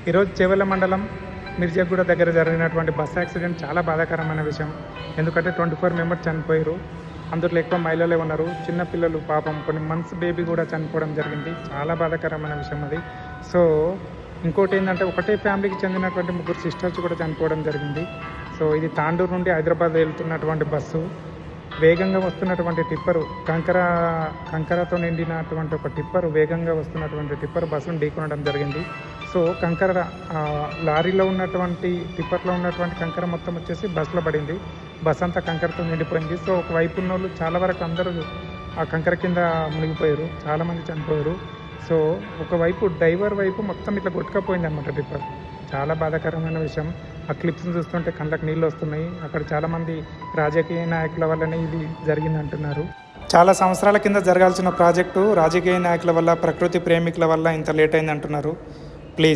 ఈరోజు చేవెళ్ళ మండలం మిర్జాగూడ దగ్గర జరిగినటువంటి బస్ యాక్సిడెంట్ చాలా బాధాకరమైన విషయం. ఎందుకంటే 24 మెంబర్స్ చనిపోయారు. అందులో ఎక్కువ మహిళలే ఉన్నారు. చిన్నపిల్లలు పాపం కొన్ని మంత్స్ బేబీ కూడా చనిపోవడం జరిగింది. చాలా బాధాకరమైన విషయం అది. సో ఇంకోటి ఏంటంటే ఒకటే ఫ్యామిలీకి చెందినటువంటి 3 సిస్టర్స్ కూడా చనిపోవడం జరిగింది. సో ఇది తాండూరు నుండి హైదరాబాద్ వెళ్తున్నటువంటి బస్సు వేగంగా వస్తున్నటువంటి టిప్పరు కంకరతో నిండినటువంటి ఒక టిప్పరు వేగంగా వస్తున్నటువంటి టిప్పర్ బస్సును ఢీకొనడం జరిగింది. సో లారీలో ఉన్నటువంటి టిప్పర్లో ఉన్నటువంటి కంకర మొత్తం వచ్చేసి బస్సులో పడింది. బస్ అంతా కంకరతో నిండిపోయింది. సో ఒకవైపు ఉన్న వాళ్ళు చాలా వరకు అందరూ ఆ కంకర కింద మునిగిపోయారు. చాలామంది చనిపోయారు. సో ఒకవైపు డ్రైవర్ వైపు మొత్తం ఇట్లా కొట్టుకపోయింది అనమాట టిప్పర్. చాలా బాధాకరమైన విషయం. ఆ క్లిప్స్ని చూస్తుంటే కళ్ళకు నీళ్ళు వస్తున్నాయి. అక్కడ చాలామంది రాజకీయ నాయకుల వల్లనే ఇది జరిగింది అంటున్నారు. చాలా సంవత్సరాల కింద జరగాల్సిన ప్రాజెక్టు రాజకీయ నాయకుల వల్ల, ప్రకృతి ప్రేమికుల వల్ల ఇంత లేట్ అయింది అంటున్నారు. ప్లీజ్